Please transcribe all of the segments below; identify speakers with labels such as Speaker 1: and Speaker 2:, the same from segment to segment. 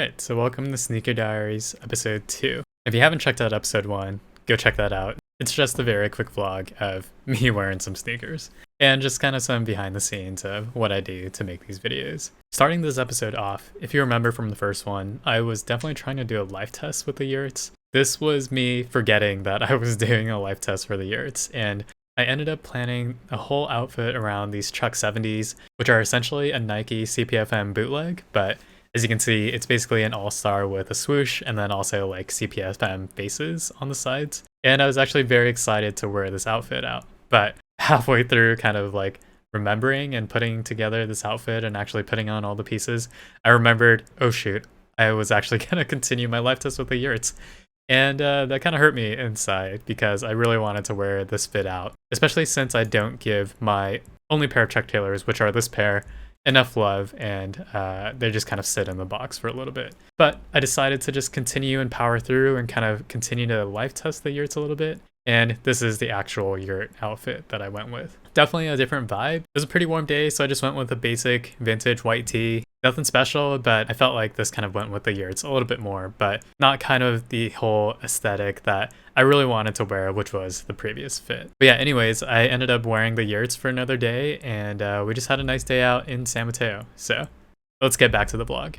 Speaker 1: Alright, so welcome to Sneaker Diaries episode 2. If you haven't checked out episode 1, go check that out. It's just a very quick vlog of me wearing some sneakers, and just kind of some behind the scenes of what I do to make these videos. Starting this episode off, if you remember from the first one, I was definitely trying to do a life test with the yurts. This was me forgetting that I was doing a life test for the yurts, and I ended up planning a whole outfit around these Chuck 70s, which are essentially a Nike CPFM bootleg, but as you can see, it's basically an all-star with a swoosh and then also like CPFM faces on the sides. And I was actually very excited to wear this outfit out. But halfway through kind of like remembering and putting together this outfit and actually putting on all the pieces, I remembered, oh shoot, I was actually going to continue my life test with the yurts. And that kind of hurt me inside because I really wanted to wear this fit out, especially since I don't give my only pair of Chuck Taylors, which are this pair, enough love, and they just kind of sit in the box for a little bit. But I decided to just continue and power through and kind of continue to life test the yurts a little bit. And this is the actual yurt outfit that I went with. Definitely a different vibe. It was a pretty warm day, so I just went with a basic vintage white tee. Nothing special, but I felt like this kind of went with the yurts a little bit more, but not kind of the whole aesthetic that I really wanted to wear, which was the previous fit. But yeah, anyways, I ended up wearing the yurts for another day, and we just had a nice day out in San Mateo. So let's get back to the vlog.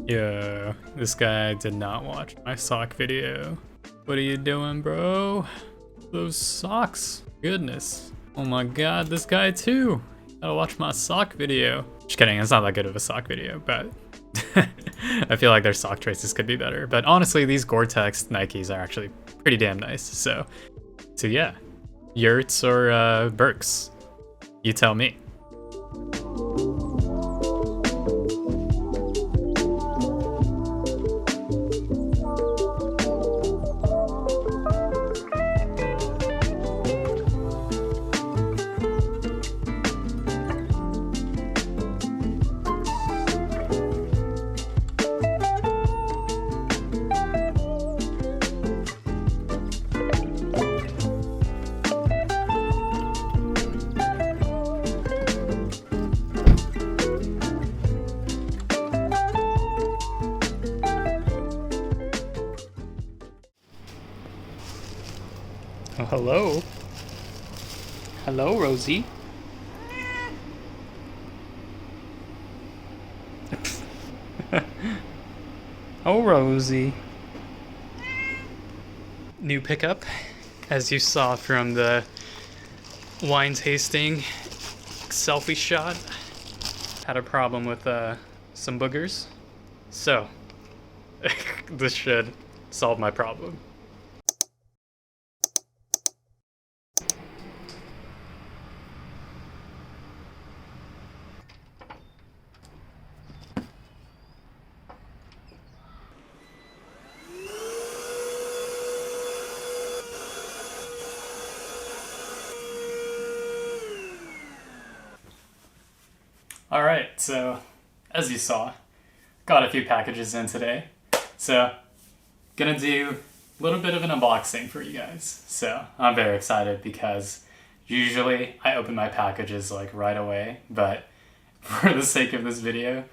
Speaker 1: Yo, this guy did not watch my sock video. What are you doing, bro? Those socks. Goodness. Oh my god, this guy too. Gotta watch my sock video. Just kidding, it's not that good of a sock video, but I feel like their sock choices could be better. But honestly, these Gore-Tex Nikes are actually pretty damn nice. So yeah, yurts or Birks, you tell me. Oh, hello. Hello, Rosie. Oh, Rosie. New pickup, as you saw from the wine tasting selfie shot. Had a problem with some boogers, so this should solve my problem. Alright, so as you saw, got a few packages in today. So gonna do a little bit of an unboxing for you guys. So I'm very excited because usually I open my packages like right away, but for the sake of this video,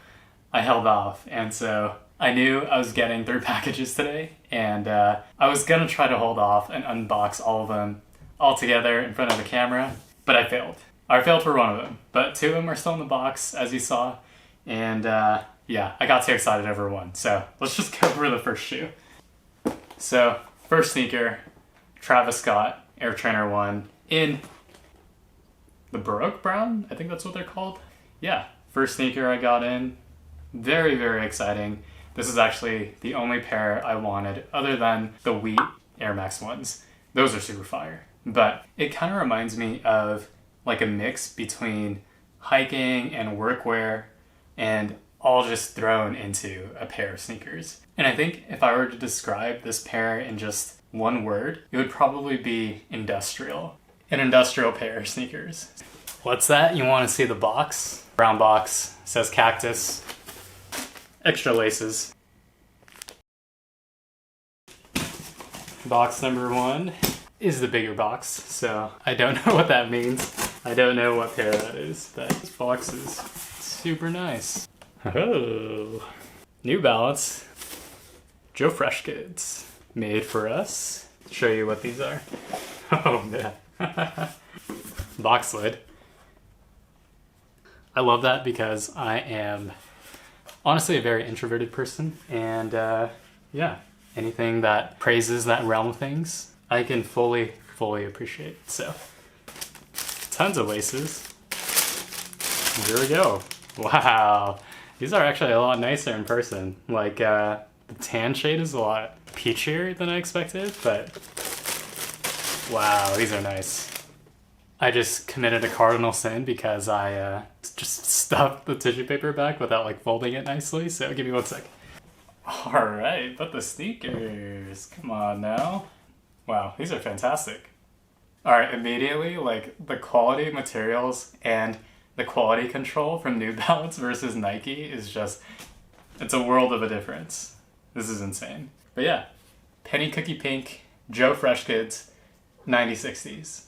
Speaker 1: I held off. And so I knew I was getting 3 packages today, and I was gonna try to hold off and unbox all of them all together in front of the camera, but I failed. I failed for one of them, but 2 of them are still in the box, as you saw, and yeah, I got too excited over one. So let's just go over the first shoe. So first sneaker, Travis Scott Air Trainer 1 in the Baroque Brown, I think that's what they're called. Yeah, first sneaker I got in. Very, very exciting. This is actually the only pair I wanted other than the Wheat Air Max ones. Those are super fire. But it kind of reminds me of like a mix between hiking and workwear and all just thrown into a pair of sneakers. And I think if I were to describe this pair in just one word, it would probably be industrial. An industrial pair of sneakers. What's that? You want to see the box? Brown box, says cactus. Extra laces. Box number 1 is the bigger box, so I don't know what that means. I don't know what pair that is, but this box is super nice. Oh, New Balance, Joe Fresh Goods, made for us. Show you what these are. Oh man. Box lid. I love that because I am honestly a very introverted person, and yeah, anything that praises that realm of things, I can fully appreciate. So, tons of laces. Here we go. Wow. These are actually a lot nicer in person. Like, the tan shade is a lot peachier than I expected, but wow, these are nice. I just committed a cardinal sin because I just stuffed the tissue paper back without like folding it nicely, so give me 1 sec. Alright, but the sneakers, come on now. Wow, these are fantastic. Alright, immediately, like the quality materials and the quality control from New Balance versus Nike is just, it's a world of a difference. This is insane. But yeah, Penny Cookie Pink, Joe Fresh Goods, 9060s.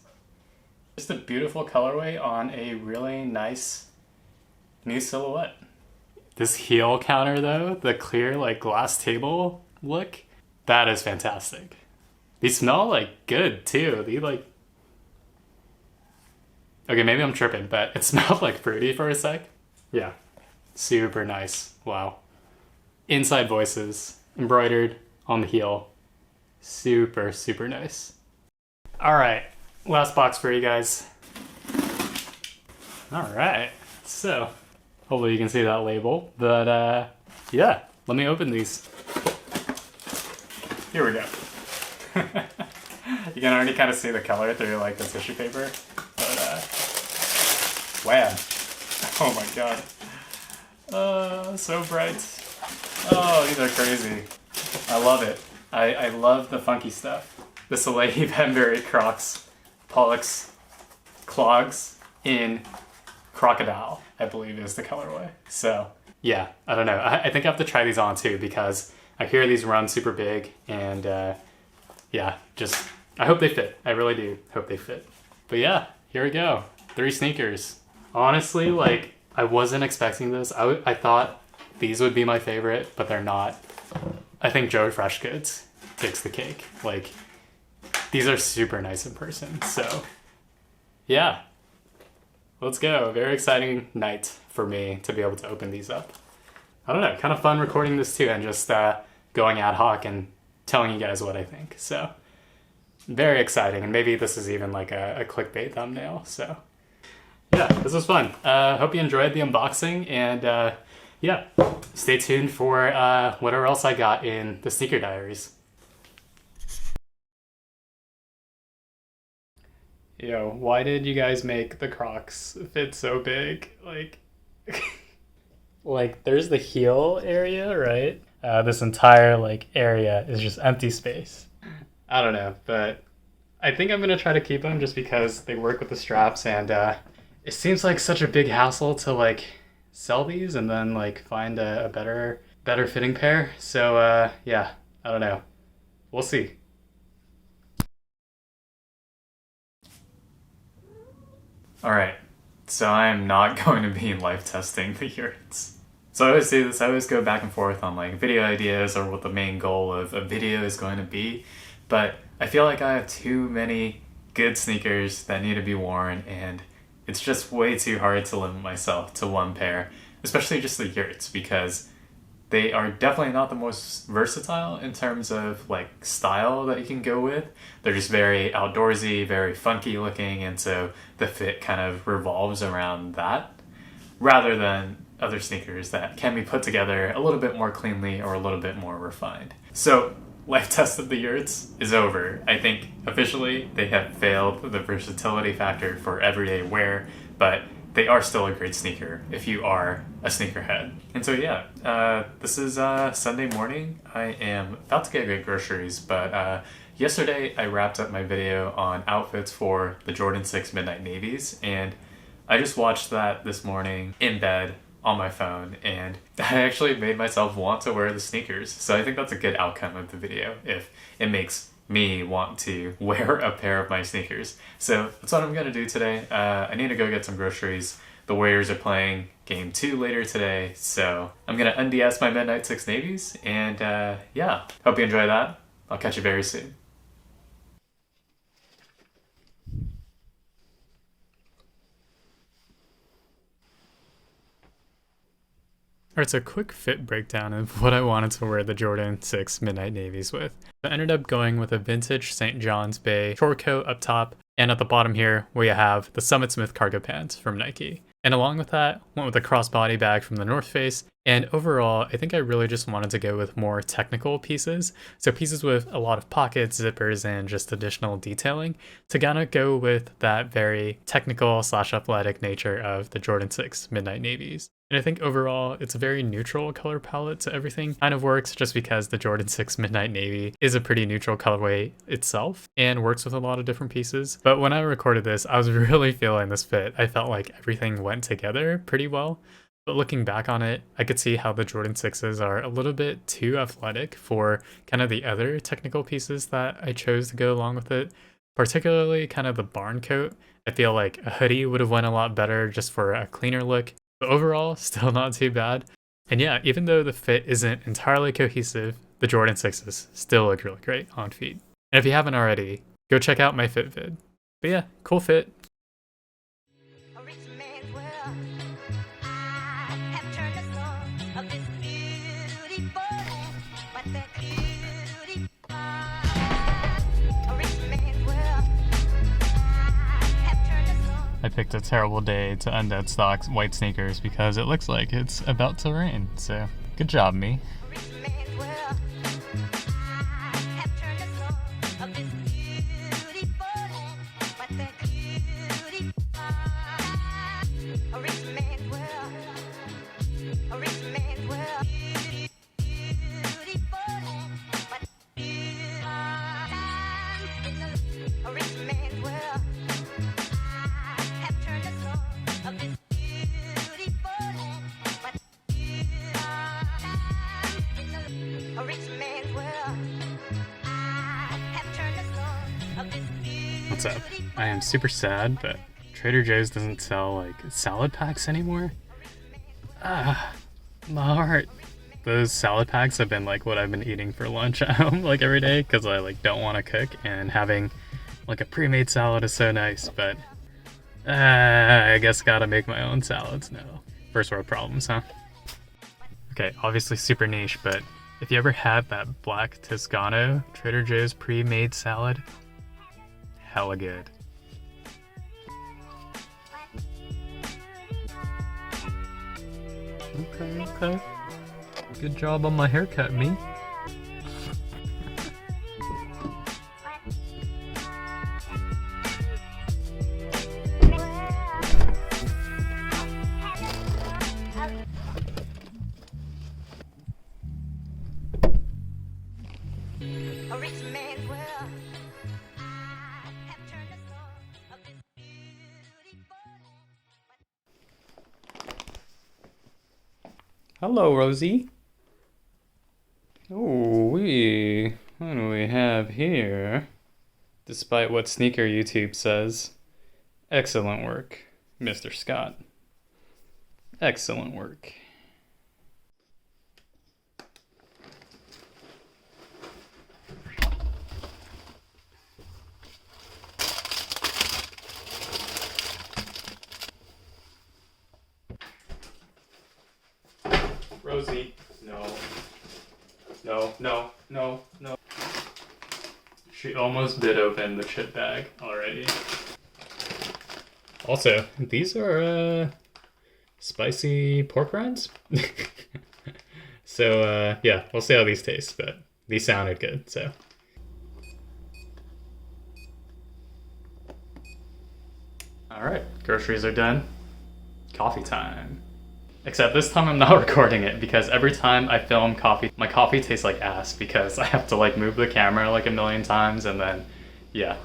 Speaker 1: Just a beautiful colorway on a really nice new silhouette. This heel counter though, the clear like glass table look, that is fantastic. These smell like good too. They like, okay, maybe I'm tripping, but it smelled like fruity for a sec. Yeah, super nice. Wow. Inside voices, embroidered on the heel. Super, super nice. All right, last box for you guys. All right, so hopefully you can see that label, but yeah, let me open these. Here we go. You can already kind of see the color through like the tissue paper, but wow. Oh my god. So bright. Oh, these are crazy. I love it. I love the funky stuff. The Soleil Banbury Crocs Pollux clogs in Crocodile, I believe is the colorway. So yeah, I don't know. I think I have to try these on too because I hear these run super big, and yeah, just I hope they fit. I really do hope they fit. But yeah, here we go. 3 sneakers. Honestly, like I wasn't expecting this. I thought these would be my favorite, but they're not. I think Joe Fresh Goods takes the cake. Like these are super nice in person. So yeah, let's go. Very exciting night for me to be able to open these up. I don't know, kind of fun recording this too and just going ad hoc and telling you guys what I think. So very exciting, and maybe this is even like a clickbait thumbnail. So yeah, this was fun. Hope you enjoyed the unboxing, and yeah, stay tuned for whatever else I got in the Sneaker Diaries. Yo, why did you guys make the Crocs fit so big? Like, like there's the heel area, right? This entire like area is just empty space. I don't know, but I think I'm gonna try to keep them just because they work with the straps, and it seems like such a big hassle to like sell these and then like find a better fitting pair. So yeah, I don't know. We'll see. Alright, so I am not going to be live testing the Yurts. So I always say this, I always go back and forth on like video ideas or what the main goal of a video is going to be, but I feel like I have too many good sneakers that need to be worn, and it's just way too hard to limit myself to one pair, especially just the Yurts, because They are definitely not the most versatile in terms of like style that you can go with. They're just very outdoorsy, very funky looking, and so the fit kind of revolves around that rather than other sneakers that can be put together a little bit more cleanly or a little bit more refined. So life test of the Yurts is over. I think officially they have failed the versatility factor for everyday wear, but they are still a great sneaker if you are a sneakerhead. And so yeah, this is Sunday morning. I am about to get groceries, but yesterday I wrapped up my video on outfits for the Jordan 6 Midnight Navies, and I just watched that this morning in bed on my phone, and I actually made myself want to wear the sneakers. So I think that's a good outcome of the video if it makes me want to wear a pair of my sneakers. So that's what I'm gonna do today. I need to go get some groceries. The Warriors are playing game 2 later today, so I'm gonna unds my Midnight 6 Navies, and yeah, hope you enjoy that. I'll catch you very soon. Alright, so a quick fit breakdown of what I wanted to wear the Jordan 6 Midnight Navies with. I ended up going with a vintage St. John's Bay short coat up top, and at the bottom here we have the Summit Smith cargo pants from Nike. And along with that, went with a crossbody bag from the North Face, and overall, I think I really just wanted to go with more technical pieces. So pieces with a lot of pockets, zippers, and just additional detailing to kind of go with that very technical / athletic nature of the Jordan 6 Midnight Navies. And I think overall, it's a very neutral color palette, so everything kind of works just because the Jordan 6 Midnight Navy is a pretty neutral colorway itself and works with a lot of different pieces. But when I recorded this, I was really feeling this fit. I felt like everything went together pretty well. But looking back on it, I could see how the Jordan 6s are a little bit too athletic for kind of the other technical pieces that I chose to go along with it, particularly kind of the barn coat. I feel like a hoodie would have went a lot better just for a cleaner look. But overall, still not too bad. And yeah, even though the fit isn't entirely cohesive, the Jordan 6s still look really great on feet. And if you haven't already, go check out my fit vid. But yeah, cool fit. I picked a terrible day to undead white sneakers because it looks like it's about to rain, so good job, me. What's up? I am super sad, but Trader Joe's doesn't sell like salad packs anymore. My heart. Those salad packs have been like what I've been eating for lunch at home like every day because I like don't want to cook, and having like a pre-made salad is so nice, but I guess gotta make my own salads now. First world problems, huh? Okay, obviously super niche, but if you ever had that black Toscano Trader Joe's pre-made salad, hella good. Okay. Good job on my haircut, me. Hello, Rosie. Oh, what do we have here? Despite what Sneaker YouTube says, excellent work, Mr. Scott. Excellent work. Rosie, no. No, no, no, no. She almost bit open the chip bag already. Also, these are spicy pork rinds. So yeah, we'll see how these taste, but these sounded good, so. Alright, groceries are done. Coffee time. Except this time I'm not recording it because every time I film coffee, my coffee tastes like ass because I have to like move the camera like a million times and then, yeah.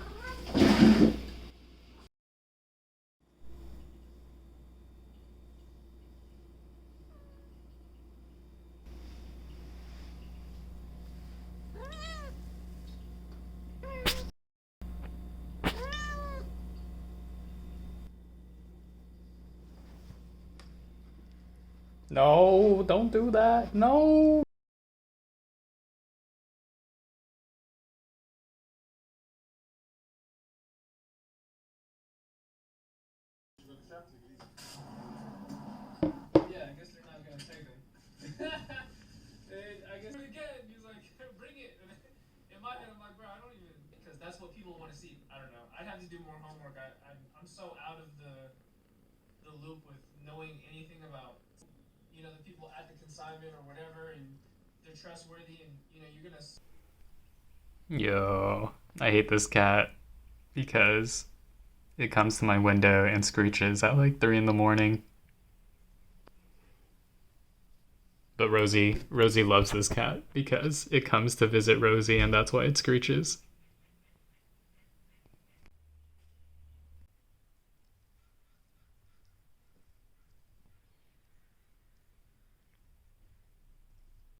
Speaker 1: No, don't do that. No.
Speaker 2: Yeah, I guess they're not gonna take them. And I guess again, he's like, bring it. And in my head, I'm like, bro, I don't even, because that's what people want to see. I don't know. I'd have to do more homework. I'm so out of the loop with knowing anything about, the people at the consignment or whatever, and they're trustworthy, and you're gonna.
Speaker 1: Yo, I hate this cat because it comes to my window and screeches at like 3 in the morning. But Rosie loves this cat because it comes to visit Rosie and that's why it screeches.